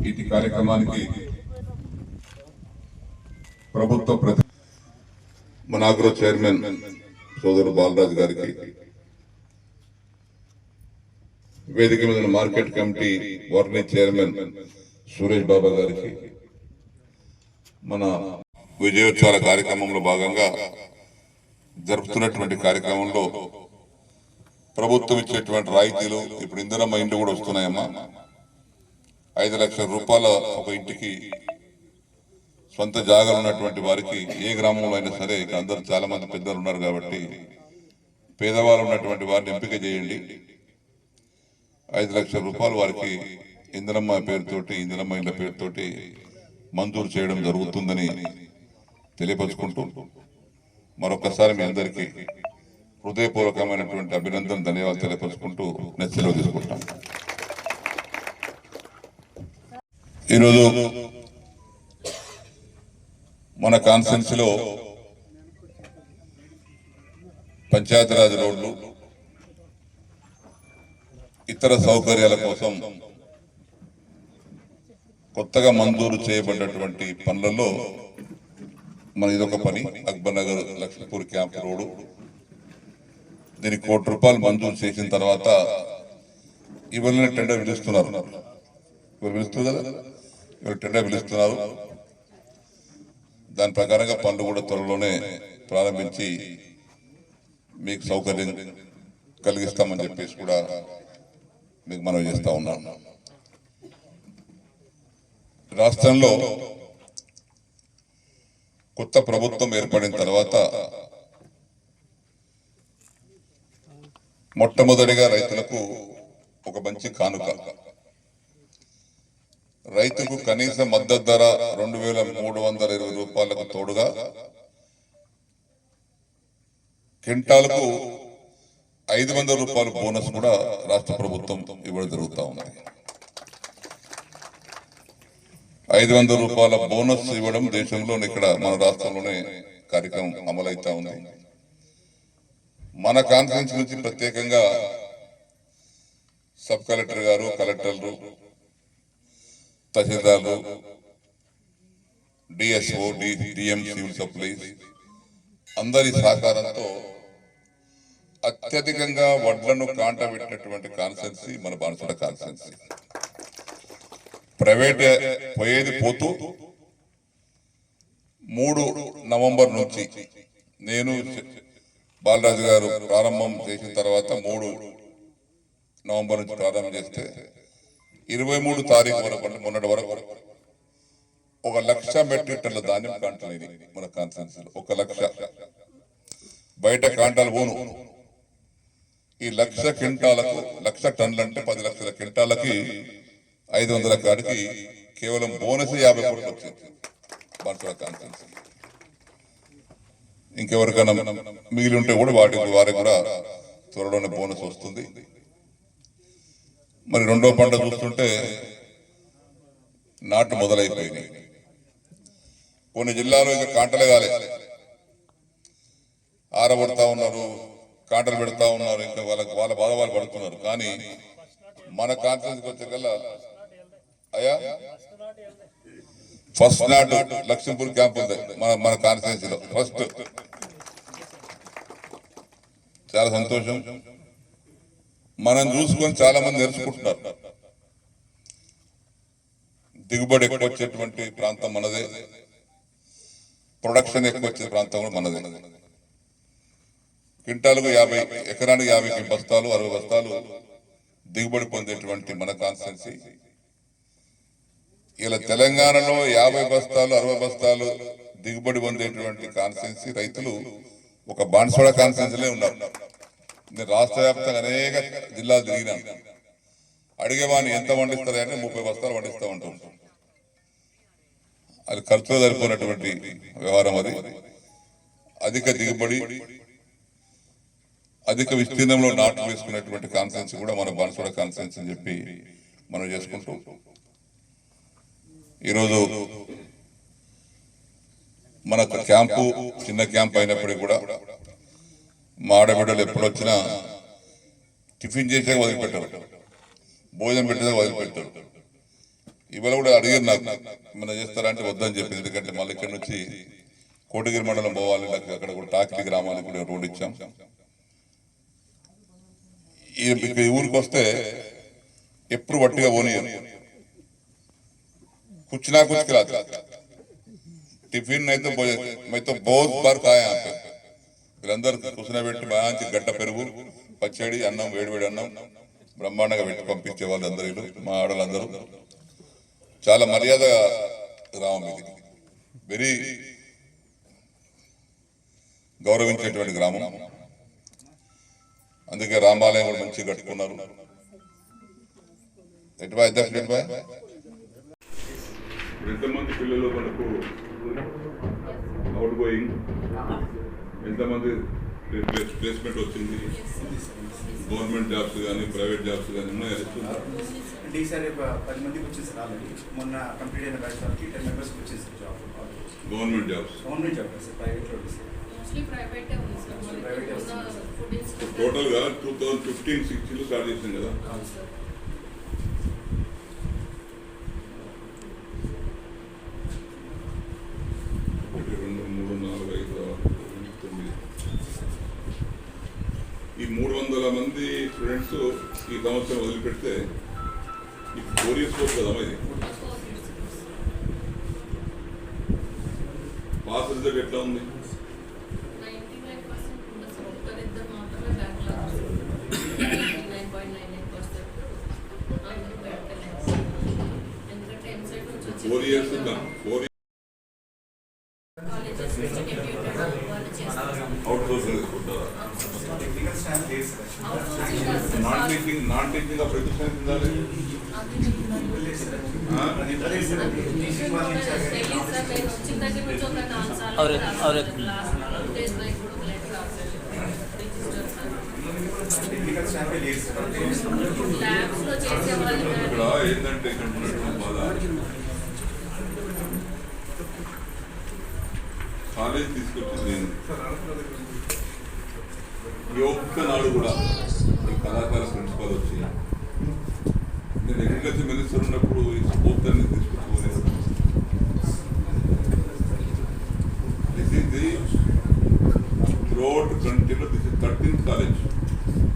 ఈ కార్యక్రమానికి ప్రభుత్వ మనాగ్రో చైర్మన్ సోదరు బాలరాజు గారికి, వేదిక మీద market committee Varni chairman Suresh బాబా గారికి, మన విజయోత్సవాల కార్యక్రమంలో భాగంగా జరుపుతున్నటువంటి కార్యక్రమంలో ప్రభుత్వం ఇచ్చేటువంటి రాయితీలు, ఇప్పుడు ఇందిరమ్మ ఇండ్లు కూడా వస్తున్నాయమ్మా. 5 లక్షల రూపాయల ఒక ఇంటికి సొంత జాగాలు ఉన్నటువంటి వారికి ఏ గ్రామంలో అయినా సరే, ఇక అందరూ చాలా మంది పెద్దలు ఉన్నారు కాబట్టి పేదవాళ్ళు ఉన్నటువంటి వారిని ఎంపిక చేయండి. 5 లక్షల రూపాయలు వారికి ఇందిరమ్మ పేరుతోటి, ఇందిరమ్మ ఇండ్ల పేరుతోటి మంజూరు చేయడం జరుగుతుందని తెలియపరుచుకుంటూ మరొకసారి మీ అందరికీ హృదయపూర్వకమైనటువంటి అభినందన, ధన్యవాదాలు తెలియపరుచుకుంటూ సెలవు తీసుకుంటాం. ఈరోజు మన కాన్స్టిట్యున్సీలో పంచాయతీరాజ్ రోడ్లు, ఇతర సౌకర్యాల కోసం కొత్తగా మంజూరు చేయబడ్డటువంటి పనులలో మన ఇదొక పని. అక్బర్ నగర్ లక్ష్మీపూర్ క్యాంప్ రోడ్డు, దీనికి ₹1 కోటి మంజూరు చేసిన తర్వాత ఇవాళ టెండర్ పిలుస్తున్నారు. ఇవాళ టెండర్ పిలుస్తున్నారు. దాని ప్రకారంగా పనులు కూడా త్వరలోనే ప్రారంభించి మీకు సౌకర్యం కలిగిస్తామని చెప్పేసి కూడా మీకు మనవి చేస్తా ఉన్నాను. రాష్ట్రంలో కొత్త ప్రభుత్వం ఏర్పడిన తర్వాత మొట్టమొదటిగా రైతులకు ఒక మంచి కానుక. రైతుకు కనీస మద్దతు ధర 2,320 రూపాయలకు తోడుగా క్వింటాలకు 500 రూపాయల బోనస్ కూడా రాష్ట్ర ప్రభుత్వం ఇవ్వడం జరుగుతూ ఉంది. 500 రూపాయల బోనస్ ఇవ్వడం దేశంలోనే, ఇక్కడ మన రాష్ట్రంలోనే కార్యక్రమం అమలవుతా ఉంది. మన కాన్ఫరెన్స్ నుంచి ప్రత్యేకంగా సబ్ కలెక్టర్ గారు, కలెక్టర్లు, తహసీల్దార్లు, డిఎస్ఓ, డిఎం సివిల్ సప్లైస్ అందరి సహకారంతో అత్యధికంగా వడ్లను కాంట పెట్టినటువంటి కాన్స్టిట్యున్సీ మన బాన్సువాడ కాన్స్టిట్యున్సీ. ప్రైవేట్ పోయేది పోతూ 3 నవంబర్ నుంచి నేను బాలరాజు గారు ప్రారంభం చేసిన తర్వాత 3 నవంబర్ నుంచి ప్రారంభం చేస్తే 23 తారీఖు వరకు, మొన్నటి వరకు 1,00,000 మెట్రిక్ టన్నుల ధాన్యం కాంటలు మన కాన్స్టిట్యున్సీలో. 1,00,000 బయట కాంటాలు పోను. ఈ 1,00,000 క్వింటాలకు, 1,00,000 టన్నులు అంటే 10 లక్షల క్వింటాలకి 500 కాడికి కేవలం బోనస్ 50 కోట్లు వచ్చింది బాన్సువాడ కాన్స్టిట్యున్సీ. ఇంకెవరికైనా మిగిలి ఉంటే కూడా వారికి కూడా త్వరలోనే బోనస్ వస్తుంది. మరి రెండో పంట చూస్తుంటే నాటు మొదలైపోయినాయి. కొన్ని జిల్లాలో ఇక కాంటలే కాలే, ఆరబడతా ఉన్నారు, కాంటలు పెడతా ఉన్నారు. ఇంకా వాళ్ళ బాధ వాళ్ళు పడుతున్నారు. కానీ మన కాన్ఫరెన్స్కి వచ్చేకల్లా అయ్యా ఫస్ట్ నాటు లక్ష్మీపూర్ క్యాంప్ ఉంది మన కాన్ఫరెన్సీలో ఫస్ట్. చాలా సంతోషం. మనం చూసుకొని చాలా మంది నేర్చుకుంటున్నారు. దిగుబడి ఎక్కువ వచ్చేటువంటి ప్రాంతం మనదే, ప్రొడక్షన్ ఎక్కువ వచ్చే ప్రాంతం కూడా మనదే. క్వింటాలకు 50, ఎకరానికి 50 బస్తాలు, 60 బస్తాలు దిగుబడి పొందేటువంటి మన కాన్స్టిట్యున్సీ. ఇలా తెలంగాణలో 50 బస్తాలు, 60 బస్తాలు దిగుబడి పొందేటువంటి కాన్స్టిట్యున్సీ రైతులు ఒక బాన్సువాడ కాన్స్టిట్యున్సీలో ఉన్నారు. నేను రాష్ట్ర వ్యాప్తంగా అనేక జిల్లాలు తిరిగినాను. అడిగేవాడిని ఎంత పండిస్తారంటే 30 బస్తాలు పండిస్తా ఉంటాం. అది ఖర్చులో సరిపోయినటువంటి వ్యవహారం. అది అధిక దిగుబడి, అధిక విస్తీర్ణంలో నాట్లు వేసుకునేటువంటి కాన్స్టిట్యున్సీ కూడా మన బాన్సువాడ కాన్స్టిట్యున్సీ అని చెప్పి మనం చేసుకుంటూ, ఈరోజు మన క్యాంపు చిన్న క్యాంప్ అయినప్పటికీ కూడా మా ఆడబిడ్డలు ఎప్పుడొచ్చినా టిఫిన్ చేసే వదిలిపెట్టారు, భోజనం పెట్టేదే వదిలిపెట్టారు. ఇవాళ కూడా అడిగారు నాకు ఏమైనా చేస్తారంటే వద్దని చెప్పింది. ఎందుకంటే మళ్ళీ ఇక్కడ నుంచి కోటగిరి మండలం పోవాలి, అక్కడ కూడా టాకిలి గ్రామానికి కూడా రోడ్ ఇచ్చాం. ఈ ఊరికి వస్తే ఎప్పుడు వట్టిగా పోనీయరు, कुछ ना कुछ खिलाता, टिफिन नहीं तो मैं तो बहुत बार खाया यहाँ पे. వీళ్ళందరూ కూర్చునేబెట్టి మంచి గడ్డ పెరుగు పచ్చడి అన్నం వేడివేడి అన్నం బ్రహ్మాండంగా పెట్టి పంపించే వాళ్ళు అందరూ, మా ఆడలందరూ. చాలా మర్యాద గ్రామం ఇది, వెరీ గౌరవించేటువంటి గ్రామం. అందుకే రామాలయం కూడా మంచిగా కట్టుకున్నారు. ఎటువా అధ్యక్షుడు ఎటువా ఎంతమంది పిల్లలు మనకు అవుట్ గోయింగ్, ఎంతమంది ప్లేస్మెంట్ వచ్చింది, గవర్నమెంట్ జాబ్స్ కానీ ప్రైవేట్ జాబ్స్ కానీ ఉన్నాయా? అంటే ఈసారి 10 మందికి వచ్చింది సార్. ఆల్రెడీ మొన్న కంప్లీట్ అయిన బ్యాచ్ వాళ్ళకి 10 మెంబర్స్కి వచ్చింది sir job. Government jobs, government job sir, private job sir. Total గా 2015-16 స్టార్ట్ చేసింది కదా. ఈ 300 మంది స్టూడెంట్స్ ఈ సంవత్సరం వదిలిపెడితే ఈ 4 years కోర్స్ కదా ఇది. పాస్ రిజల్ట్ ఎట్లా ఉంది? ఫోర్ ఇయర్స్ అవుట్ సోర్సింగ్ తీసుకుంటారా? నాన్ టీచింగ్ ఆఫ్ ఎడ్యుకేషన్ ఉండాలి. ఇక్కడ ఏంటంటే బాధ, కాలేజ్ తీసుకొచ్చింది నేను. ఈ ఒక్క నాడు కూడా ఈ కళాకార ప్రిన్సిపాల్ వచ్చి, నేను అగ్రికల్చర్ మినిస్టర్ ఉన్నప్పుడు ఈ స్పోర్ట్ అన్ని తీసుకొచ్చుకోలేదు. దిస్ ఈస్ ది త్రూఅవుట్ కంట్రీలో this is 13th college.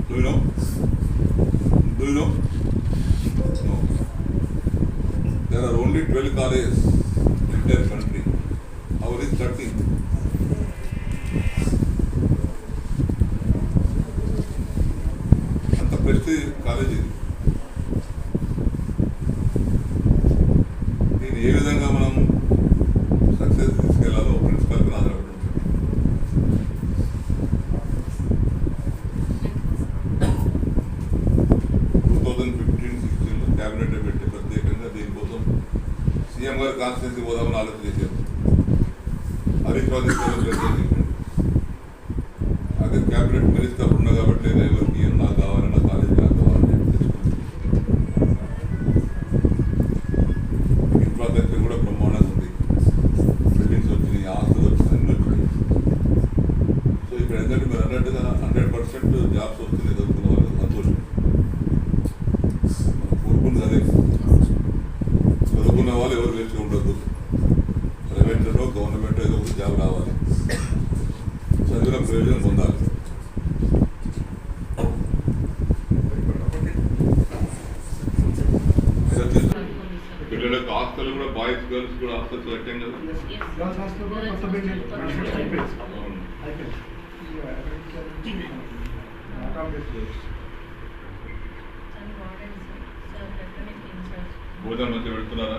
Do you know? No. There are only 12 colleges in their country. Our is 13. అంత ప్రెస్టీజ్ కాలేజ్ ఇది. దీన్ని ఏ విధంగా మనం సక్సెస్ తీసుకెళ్లాలో ప్రిన్సిపల్ మీద ఆధారపడి ఉంటుంది. క్యాబినెట్ పెట్టి ప్రత్యేకంగా దీనికోసం సీఎం గారు కాన్స్టిట్యూన్సీ పోదామని ఆలోచన చేశారు. హరీష్ రావు అదే క్యాబినెట్ మినిస్టర్ ఉన్నా కాబట్టి నేను ఎవరికి నాకు కావాలని, నా కాలేజీ నాకు కావాలని చెప్పి తెచ్చుకున్నాను. ఇన్ఫ్రాస్ట్రక్చర్ కూడా బ్రహ్మాండంగా ఉంది, బిల్డింగ్స్ వచ్చినాయి, ఆస్తులు వచ్చినాయి, అన్ని వచ్చినాయి. సో ఇక్కడ ఏంటంటే మీరు అన్నట్టుగా 100% జాబ్స్ వస్తున్నాయి, దొరుకుతున్న వాళ్ళు సంతోషం. అదే చదువుకున్న వాళ్ళు ఎవరు వేస్ట్ ఉండదు, ప్రైవేట్లో గవర్నమెంట్ ఏదో ఒక జాబ్ రావాలి, చదివిన ప్రయోజనం పొందాలి. పిల్లలకు హాస్టల్ కూడా బాయ్స్ గర్ల్స్ కూడా హాస్టల్స్ పెట్టాం కదా. భోజనం మంచిగా పెడుతున్నారా?